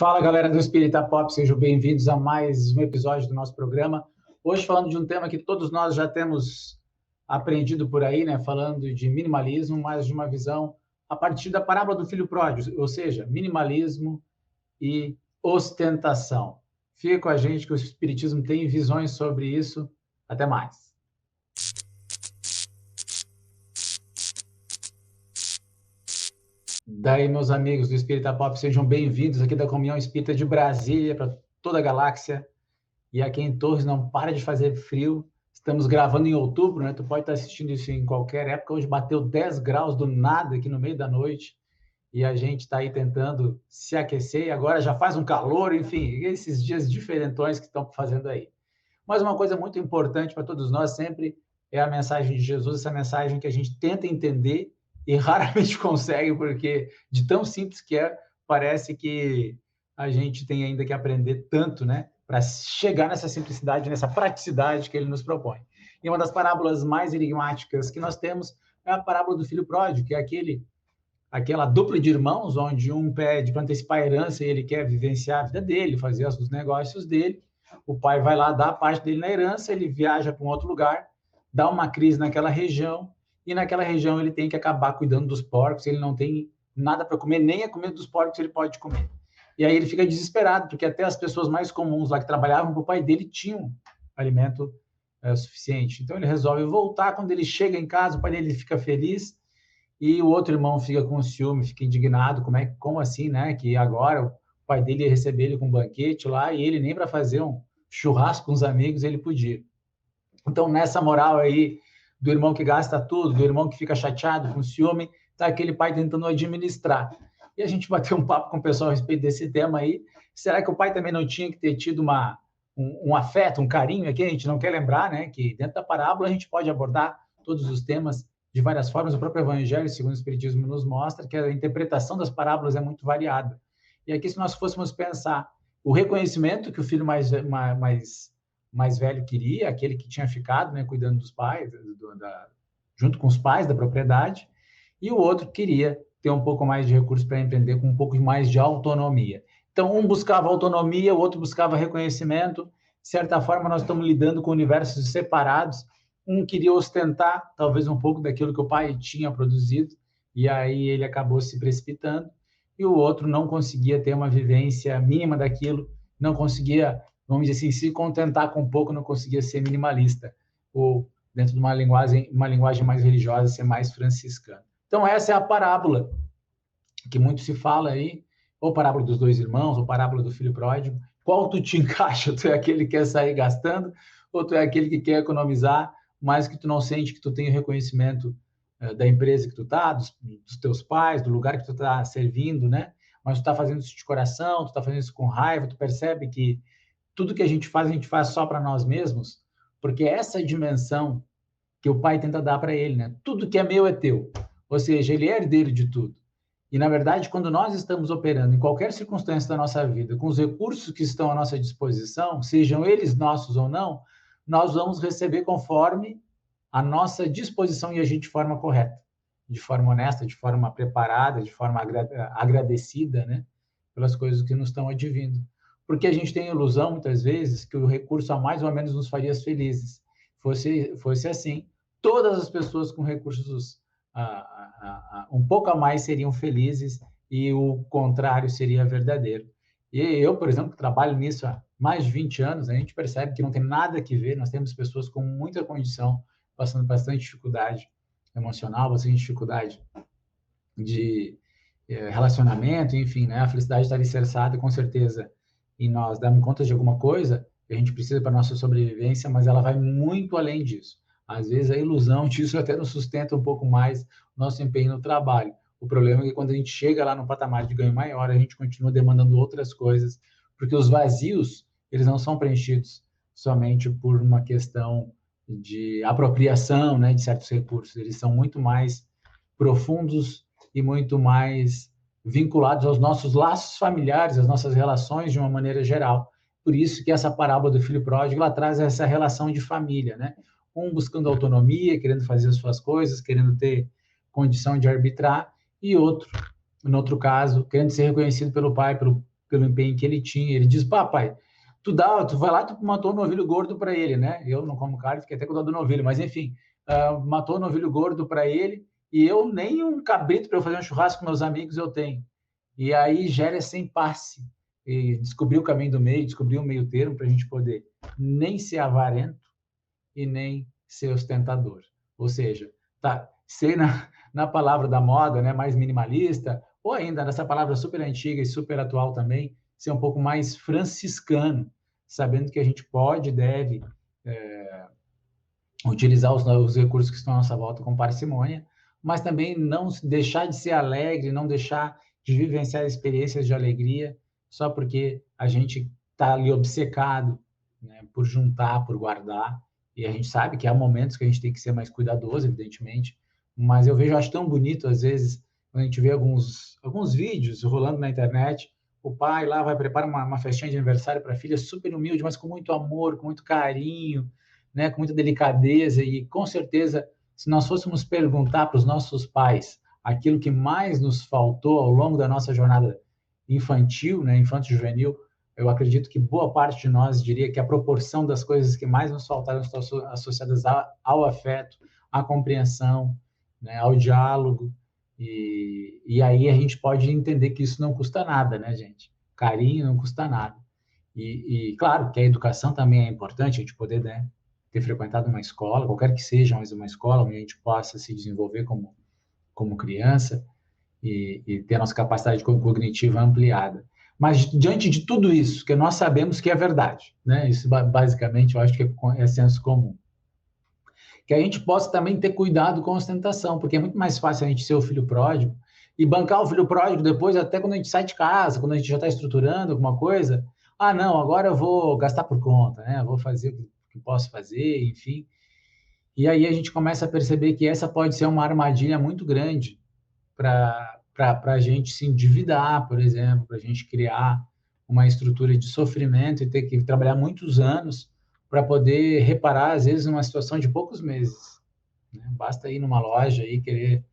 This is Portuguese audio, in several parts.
Fala, galera do Espírita Pop, sejam bem-vindos a mais um episódio do nosso programa. Hoje falando de um tema que todos nós já temos aprendido por aí, né? Falando de minimalismo, mas de uma visão a partir da parábola do filho pródigo, ou seja, minimalismo e ostentação. Fica com a gente que o Espiritismo tem visões sobre isso. Até mais. Daí, meus amigos do Espírita Pop, sejam bem-vindos aqui da Comunhão Espírita de Brasília, para toda a galáxia. E aqui em Torres não para de fazer frio. Estamos gravando em outubro, né? Tu pode estar assistindo isso em qualquer época. Hoje bateu 10 graus do nada aqui no meio da noite. E a gente está aí tentando se aquecer. E agora já faz um calor, enfim, esses dias diferentões que estão fazendo aí. Mas uma coisa muito importante para todos nós sempre é a mensagem de Jesus, essa mensagem que a gente tenta entender e raramente consegue, porque de tão simples que é, parece que a gente tem ainda que aprender tanto, né, para chegar nessa simplicidade, nessa praticidade que ele nos propõe. E uma das parábolas mais enigmáticas que nós temos é a parábola do filho pródigo, que é aquela dupla de irmãos, onde um pede para antecipar a herança e ele quer vivenciar a vida dele, fazer os negócios dele. O pai vai lá, dá a parte dele na herança, ele viaja para um outro lugar, dá uma crise naquela região, e naquela região ele tem que acabar cuidando dos porcos, ele não tem nada para comer, nem a comida dos porcos ele pode comer. E aí ele fica desesperado, porque até as pessoas mais comuns lá que trabalhavam para o pai dele tinham alimento suficiente. Então ele resolve voltar, quando ele chega em casa, o pai dele fica feliz, e o outro irmão fica com ciúme, fica indignado, como assim, né? Que agora o pai dele ia receber ele com um banquete lá, e ele nem para fazer um churrasco com os amigos ele podia. Então, nessa moral aí, do irmão que gasta tudo, do irmão que fica chateado, com ciúme, tá aquele pai tentando administrar. E a gente bateu um papo com o pessoal a respeito desse tema aí. Será que o pai também não tinha que ter tido um afeto, um carinho aqui? A gente não quer lembrar, né? Que dentro da parábola a gente pode abordar todos os temas de várias formas. O próprio Evangelho, segundo o Espiritismo, nos mostra que a interpretação das parábolas é muito variada. E aqui, se nós fôssemos pensar o reconhecimento que o filho mais velho queria, aquele que tinha ficado, né, cuidando dos pais, junto com os pais da propriedade, e o outro queria ter um pouco mais de recursos para empreender, com um pouco mais de autonomia. Então, um buscava autonomia, o outro buscava reconhecimento. De certa forma, nós estamos lidando com universos separados. Um queria ostentar, talvez, um pouco daquilo que o pai tinha produzido, e aí ele acabou se precipitando, e o outro não conseguia ter uma vivência mínima daquilo, não conseguia, vamos dizer assim, se contentar com pouco, não conseguia ser minimalista, ou dentro de uma linguagem mais religiosa, ser mais franciscana. Então, essa é a parábola que muito se fala aí, ou parábola dos dois irmãos, ou parábola do filho pródigo. Qual tu te encaixa? Tu é aquele que quer sair gastando, ou tu é aquele que quer economizar, mas que tu não sente que tu tem o reconhecimento da empresa que tu tá, dos teus pais, do lugar que tu tá servindo, né? Mas tu tá fazendo isso de coração, tu tá fazendo isso com raiva, tu percebe que tudo que a gente faz só para nós mesmos, porque essa dimensão que o pai tenta dar para ele, né? Tudo que é meu é teu. Ou seja, ele é herdeiro de tudo. E, na verdade, quando nós estamos operando em qualquer circunstância da nossa vida, com os recursos que estão à nossa disposição, sejam eles nossos ou não, nós vamos receber conforme a nossa disposição e agir de forma correta, de forma honesta, de forma preparada, de forma agradecida, né? Pelas coisas que nos estão advindo. Porque a gente tem a ilusão, muitas vezes, que o recurso a mais ou menos nos faria felizes. Fosse assim, todas as pessoas com recursos um pouco a mais seriam felizes e o contrário seria verdadeiro. E eu, por exemplo, que trabalho nisso há mais de 20 anos, a gente percebe que não tem nada a ver, nós temos pessoas com muita condição, passando bastante dificuldade emocional, bastante dificuldade de relacionamento, enfim, né? A felicidade está alicerçada, com certeza, em nós darmos conta de alguma coisa que a gente precisa para a nossa sobrevivência, mas ela vai muito além disso. Às vezes a ilusão disso até nos sustenta um pouco mais nosso empenho no trabalho. O problema é que quando a gente chega lá no patamar de ganho maior, a gente continua demandando outras coisas, porque os vazios, eles não são preenchidos somente por uma questão de apropriação, né, de certos recursos. Eles são muito mais profundos e muito mais vinculados aos nossos laços familiares, às nossas relações de uma maneira geral. Por isso que essa parábola do filho pródigo, ela traz essa relação de família, né? Um buscando autonomia, querendo fazer as suas coisas, querendo ter condição de arbitrar, e outro, no outro caso, querendo ser reconhecido pelo pai, pelo empenho que ele tinha. Ele diz, papai, tu vai lá, tu matou um novilho gordo para ele, né? Eu não como carne, fiquei até com dó do novilho, mas enfim, matou um novilho gordo para ele, e eu nem um cabrito para eu fazer um churrasco com meus amigos eu tenho. E aí gera esse impasse. E descobrir o caminho do meio, descobrir o meio termo para a gente poder nem ser avarento e nem ser ostentador. Ou seja, tá, ser na palavra da moda, né, mais minimalista, ou ainda nessa palavra super antiga e super atual também, ser um pouco mais franciscano, sabendo que a gente pode e deve utilizar os recursos que estão à nossa volta com parcimônia, mas também não deixar de ser alegre, não deixar de vivenciar experiências de alegria só porque a gente está ali obcecado, né, por juntar, por guardar, e a gente sabe que há momentos que a gente tem que ser mais cuidadoso, evidentemente, mas eu vejo, acho tão bonito, às vezes, quando a gente vê alguns vídeos rolando na internet, o pai lá vai preparar uma festinha de aniversário para a filha, super humilde, mas com muito amor, com muito carinho, né, com muita delicadeza, e com certeza, se nós fôssemos perguntar para os nossos pais aquilo que mais nos faltou ao longo da nossa jornada infantil, né, infanto-juvenil, eu acredito que boa parte de nós diria que a proporção das coisas que mais nos faltaram estão associadas ao afeto, à compreensão, né, ao diálogo, e aí a gente pode entender que isso não custa nada, né, gente? Carinho não custa nada. E claro que a educação também é importante, a gente poder, né, ter frequentado uma escola, qualquer que seja, mas uma escola onde a gente possa se desenvolver como criança e ter a nossa capacidade cognitiva ampliada. Mas diante de tudo isso, que nós sabemos que é verdade, né? Isso basicamente eu acho que é senso comum. Que a gente possa também ter cuidado com a ostentação, porque é muito mais fácil a gente ser o filho pródigo e bancar o filho pródigo depois, até quando a gente sai de casa, quando a gente já está estruturando alguma coisa. Ah, não, agora eu vou gastar por conta, né? Vou fazer o que posso fazer, enfim. E aí a gente começa a perceber que essa pode ser uma armadilha muito grande para a gente se endividar, por exemplo, para a gente criar uma estrutura de sofrimento e ter que trabalhar muitos anos para poder reparar, às vezes, numa situação de poucos meses. Né? Basta ir numa loja e querer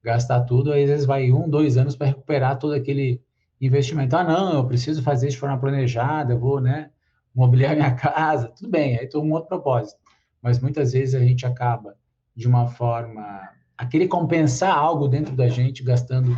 gastar tudo, aí às vezes vai 1, 2 anos para recuperar todo aquele investimento. Ah, não, eu preciso fazer de forma planejada, eu vou, né, mobiliar minha casa, tudo bem, aí tem um outro propósito. Mas muitas vezes a gente acaba de uma forma a querer compensar algo dentro da gente, gastando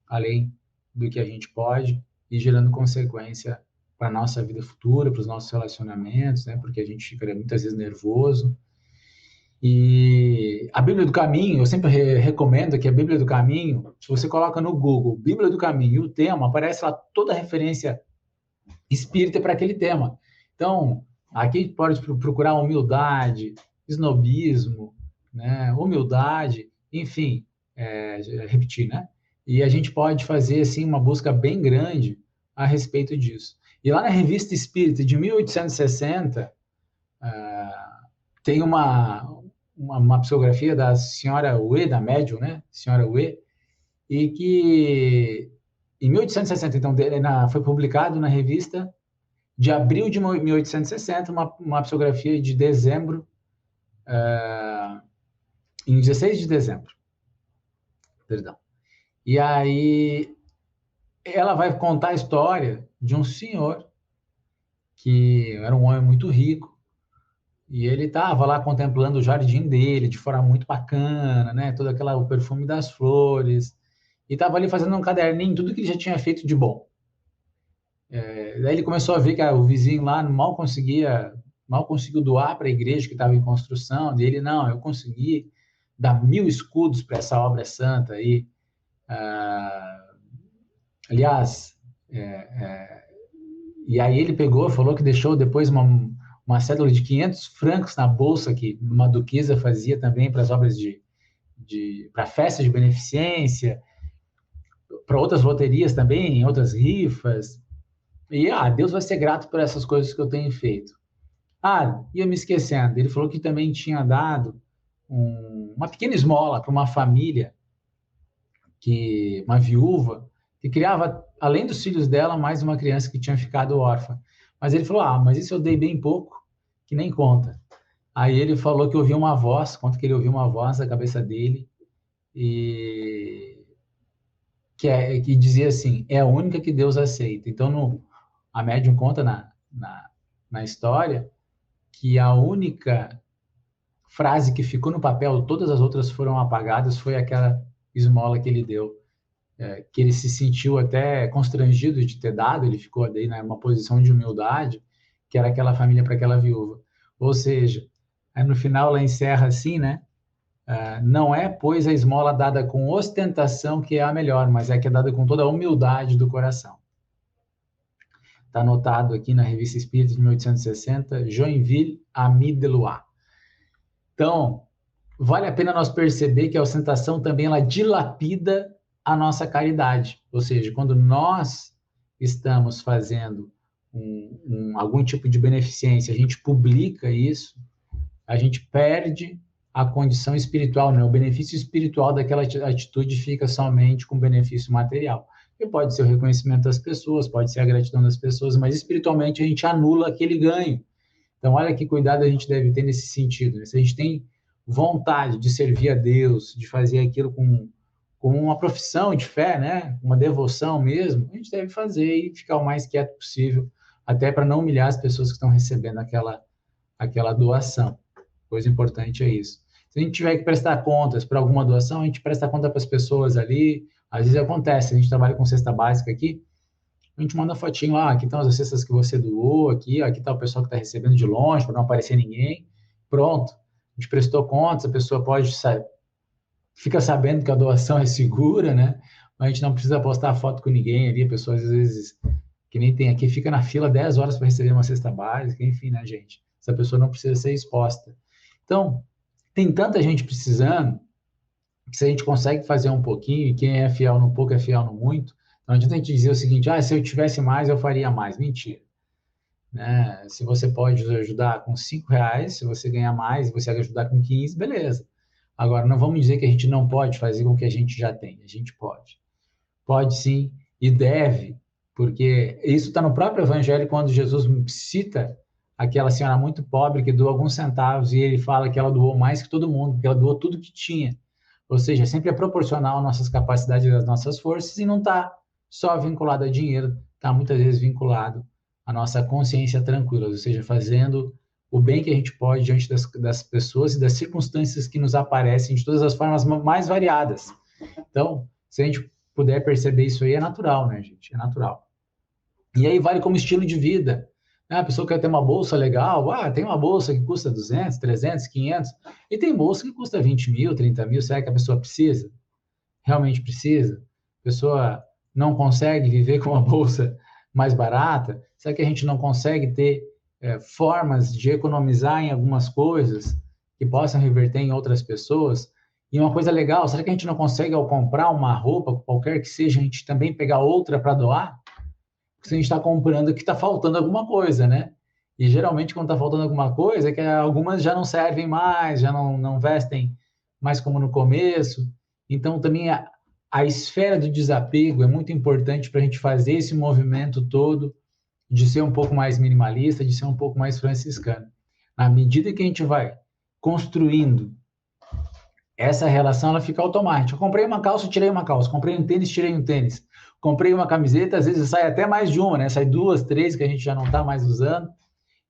além do que a gente pode e gerando consequência para a nossa vida futura, para os nossos relacionamentos, né? Porque a gente fica muitas vezes nervoso. E a Bíblia do Caminho, eu sempre recomendo que a Bíblia do Caminho, se você coloca no Google Bíblia do Caminho e o tema, aparece lá toda a referência espírita para aquele tema. Então, aqui a gente pode procurar humildade, snobismo, né? Humildade, enfim, repetir, né? E a gente pode fazer assim uma busca bem grande a respeito disso. E lá na Revista Espírita de 1860 tem uma psicografia da senhora Uê, da médium, né? Senhora Uê, e que em 1860, então, foi publicado na revista de abril de 1860, uma psicografia de dezembro, em 16 de dezembro, perdão. E aí ela vai contar a história de um senhor que era um homem muito rico e ele estava lá contemplando o jardim dele de forma muito bacana, né? Todo o perfume das flores e estava ali fazendo um caderninho, tudo que ele já tinha feito de bom. Daí ele começou a ver que o vizinho lá mal conseguiu doar para a igreja que estava em construção. Dele, não, eu consegui dar 1000 escudos para essa obra santa aí. Aliás, e aí ele pegou, falou que deixou depois uma cédula de 500 francos na bolsa que uma duquesa fazia também para as obras para festas de beneficência, para outras loterias também, outras rifas. E, Deus vai ser grato por essas coisas que eu tenho feito. Ia me esquecendo, ele falou que também tinha dado uma pequena esmola para uma família, uma viúva, que criava, além dos filhos dela, mais uma criança que tinha ficado órfã. Mas ele falou, mas isso eu dei bem pouco, que nem conta. Aí ele falou que ouviu uma voz, conta que ele ouviu uma voz na cabeça dele, e que dizia assim, é a única que Deus aceita. Então, a médium conta na história que a única frase que ficou no papel, todas as outras foram apagadas, foi aquela esmola que ele deu, que ele se sentiu até constrangido de ter dado, ele ficou aí numa posição de humildade, que era aquela família para aquela viúva. Ou seja, aí no final ela encerra assim, né? Não é, pois, a esmola dada com ostentação que é a melhor, mas é a que é dada com toda a humildade do coração. Está anotado aqui na Revista Espírita de 1860, Joinville, Ami de Loire. Então, vale a pena nós perceber que a ostentação também ela dilapida a nossa caridade. Ou seja, quando nós estamos fazendo algum tipo de beneficência, a gente publica isso, a gente perde a condição espiritual, né? O benefício espiritual daquela atitude fica somente com benefício material. E pode ser o reconhecimento das pessoas, pode ser a gratidão das pessoas, mas espiritualmente a gente anula aquele ganho. Então, olha que cuidado a gente deve ter nesse sentido, né? Se a gente tem vontade de servir a Deus, de fazer aquilo com uma profissão de fé, né? Uma devoção mesmo, a gente deve fazer e ficar o mais quieto possível, até para não humilhar as pessoas que estão recebendo aquela doação. Coisa importante é isso. Se a gente tiver que prestar contas para alguma doação, a gente presta conta para as pessoas ali. Às vezes acontece, a gente trabalha com cesta básica aqui, a gente manda fotinho lá, aqui estão as cestas que você doou, aqui está o pessoal que está recebendo de longe, para não aparecer ninguém. Pronto, a gente prestou contas, a pessoa fica sabendo que a doação é segura, né? Mas a gente não precisa postar foto com ninguém ali, a pessoa às vezes, que nem tem aqui, fica na fila 10 horas para receber uma cesta básica, enfim, né, gente? Essa pessoa não precisa ser exposta. Então, tem tanta gente precisando, que se a gente consegue fazer um pouquinho, e quem é fiel no pouco é fiel no muito, não adianta a gente dizer o seguinte, se eu tivesse mais, eu faria mais. Mentira. Né? Se você pode ajudar com R$ 5, se você ganhar mais, você ajudar com 15, beleza. Agora, não vamos dizer que a gente não pode fazer com o que a gente já tem. A gente pode. Pode sim e deve, porque isso está no próprio Evangelho, quando Jesus cita aquela senhora muito pobre que doou alguns centavos e ele fala que ela doou mais que todo mundo, porque ela doou tudo que tinha. Ou seja, sempre é proporcional às nossas capacidades e às nossas forças e não está só vinculado a dinheiro, está muitas vezes vinculado à nossa consciência tranquila, ou seja, fazendo o bem que a gente pode diante das pessoas e das circunstâncias que nos aparecem de todas as formas mais variadas. Então, se a gente puder perceber isso aí, é natural, né, gente? É natural. E aí vale como estilo de vida. A pessoa quer ter uma bolsa legal, tem uma bolsa que custa 200, 300, 500, e tem bolsa que custa 20 mil, 30 mil, será que a pessoa precisa? Realmente precisa? A pessoa não consegue viver com uma bolsa mais barata? Será que a gente não consegue ter formas de economizar em algumas coisas que possam reverter em outras pessoas? E uma coisa legal, será que a gente não consegue, ao comprar uma roupa, qualquer que seja, a gente também pegar outra para doar? Porque se a gente está comprando que está faltando alguma coisa, né? E geralmente, quando está faltando alguma coisa, é que algumas já não servem mais, já não vestem mais como no começo. Então, também a esfera do desapego é muito importante para a gente fazer esse movimento todo de ser um pouco mais minimalista, de ser um pouco mais franciscano. Na medida que a gente vai construindo essa relação, ela fica automática. Eu comprei uma calça, tirei uma calça. Comprei um tênis, tirei um tênis. Comprei uma camiseta, às vezes sai até mais de uma, né? Sai 2, 3 que a gente já não está mais usando.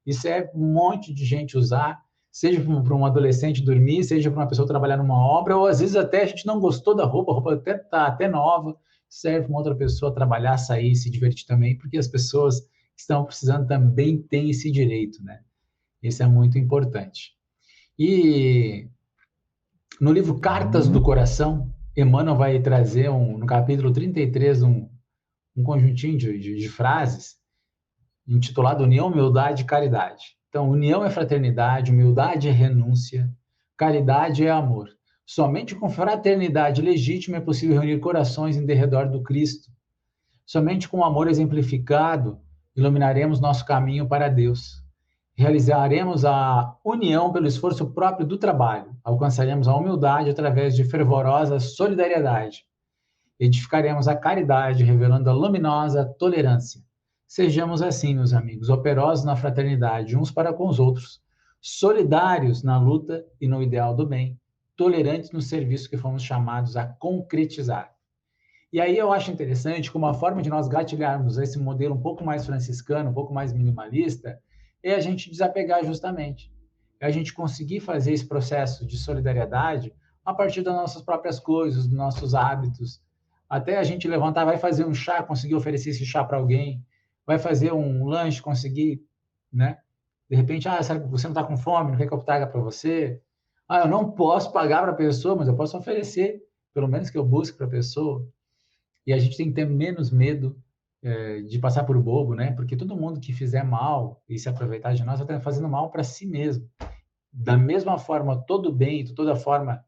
Isso é um monte de gente usar, seja para um adolescente dormir, seja para uma pessoa trabalhar numa obra, ou às vezes até a gente não gostou da roupa, a roupa até está até nova, serve para uma outra pessoa trabalhar, sair, se divertir também, porque as pessoas que estão precisando também têm esse direito, né? Isso é muito importante. E no livro Cartas do Coração, Emmanuel vai trazer, no capítulo 33, um conjuntinho de frases intitulado União, Humildade e Caridade. Então, união é fraternidade, humildade é renúncia, caridade é amor. Somente com fraternidade legítima é possível reunir corações em derredor do Cristo. Somente com o amor exemplificado iluminaremos nosso caminho para Deus. Realizaremos a união pelo esforço próprio do trabalho. Alcançaremos a humildade através de fervorosa solidariedade. Edificaremos a caridade, revelando a luminosa tolerância. Sejamos assim, meus amigos, operosos na fraternidade uns para com os outros, solidários na luta e no ideal do bem, tolerantes no serviço que fomos chamados a concretizar. E aí eu acho interessante como a forma de nós gatilharmos esse modelo um pouco mais franciscano, um pouco mais minimalista, é a gente desapegar justamente. É a gente conseguir fazer esse processo de solidariedade a partir das nossas próprias coisas, dos nossos hábitos. Até a gente levantar, vai fazer um chá, conseguir oferecer esse chá para alguém, vai fazer um lanche, conseguir, né? De repente, sabe, você não está com fome, não quer que eu traga para você? Eu não posso pagar para a pessoa, mas eu posso oferecer, pelo menos que eu busque para a pessoa. E a gente tem que ter menos medo de passar por bobo, né? Porque todo mundo que fizer mal e se aproveitar de nós está fazendo mal para si mesmo. Da mesma forma, todo bem, toda forma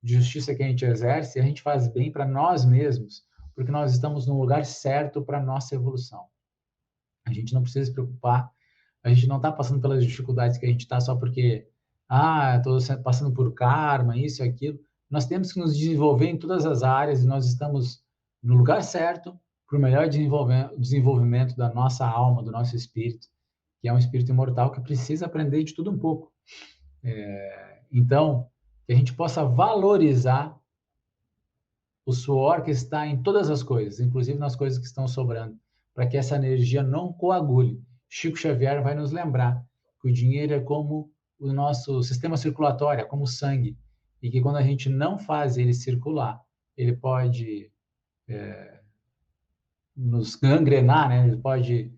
de justiça que a gente exerce, a gente faz bem para nós mesmos, porque nós estamos no lugar certo para a nossa evolução. A gente não precisa se preocupar, a gente não está passando pelas dificuldades que a gente está só porque, estou passando por karma, isso e aquilo. Nós temos que nos desenvolver em todas as áreas e nós estamos no lugar certo para o melhor desenvolvimento da nossa alma, do nosso espírito, que é um espírito imortal que precisa aprender de tudo um pouco. Então, que a gente possa valorizar o suor que está em todas as coisas, inclusive nas coisas que estão sobrando, para que essa energia não coagule. Chico Xavier vai nos lembrar que o dinheiro é como o nosso sistema circulatório, é como o sangue, e que quando a gente não faz ele circular, ele pode nos gangrenar, né? Ele pode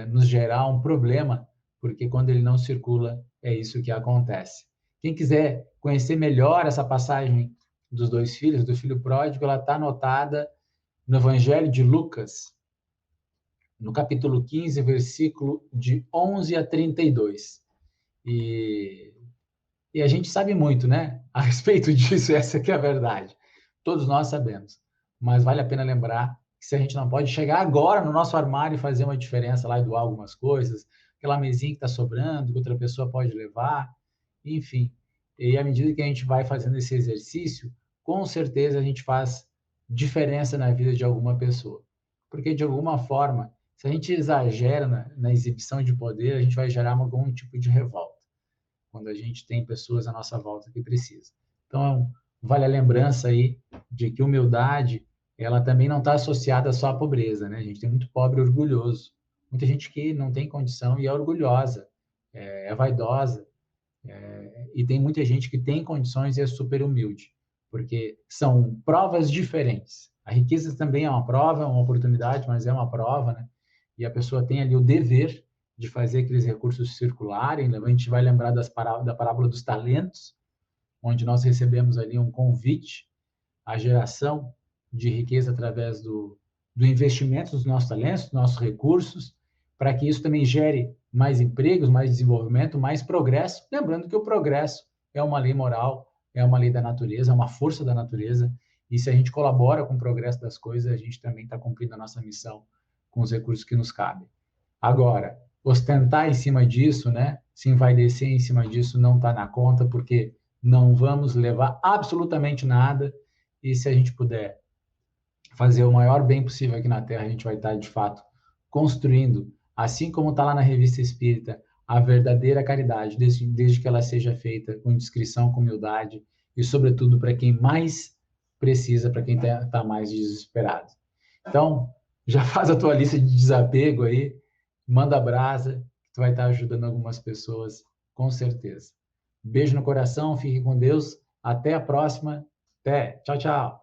nos gerar um problema, porque quando ele não circula, é isso que acontece. Quem quiser conhecer melhor essa passagem dos dois filhos, do filho pródigo, ela está anotada no Evangelho de Lucas, no capítulo 15, versículo de 11 a 32. E a gente sabe muito, né? A respeito disso, essa que é a verdade. Todos nós sabemos. Mas vale a pena lembrar que se a gente não pode chegar agora no nosso armário e fazer uma diferença lá e doar algumas coisas, aquela mesinha que está sobrando, que outra pessoa pode levar, enfim. E à medida que a gente vai fazendo esse exercício, com certeza a gente faz diferença na vida de alguma pessoa. Porque, de alguma forma, se a gente exagera na exibição de poder, a gente vai gerar algum tipo de revolta quando a gente tem pessoas à nossa volta que precisam. Então, vale a lembrança aí de que humildade, ela também não está associada só à pobreza, né? A gente tem muito pobre orgulhoso, muita gente que não tem condição e é orgulhosa, é vaidosa, e tem muita gente que tem condições e é super humilde, porque são provas diferentes. A riqueza também é uma prova, é uma oportunidade, mas é uma prova, né? E a pessoa tem ali o dever de fazer aqueles recursos circularem. A gente vai lembrar da parábola dos talentos, onde nós recebemos ali um convite à geração de riqueza através do investimento dos nossos talentos, dos nossos recursos, para que isso também gere mais empregos, mais desenvolvimento, mais progresso. Lembrando que o progresso é uma lei moral, é uma lei da natureza, é uma força da natureza, e se a gente colabora com o progresso das coisas, a gente também está cumprindo a nossa missão com os recursos que nos cabem. Agora, ostentar em cima disso, né? Se envaidecer em cima disso não está na conta, porque não vamos levar absolutamente nada, e se a gente puder fazer o maior bem possível aqui na Terra, a gente vai estar, de fato, construindo, assim como está lá na Revista Espírita, a verdadeira caridade, desde que ela seja feita com discrição, com humildade e, sobretudo, para quem mais precisa, para quem está mais desesperado. Então, já faz a tua lista de desapego aí, manda brasa, que tu vai estar ajudando algumas pessoas, com certeza. Beijo no coração, fique com Deus, até a próxima, até, tchau, tchau.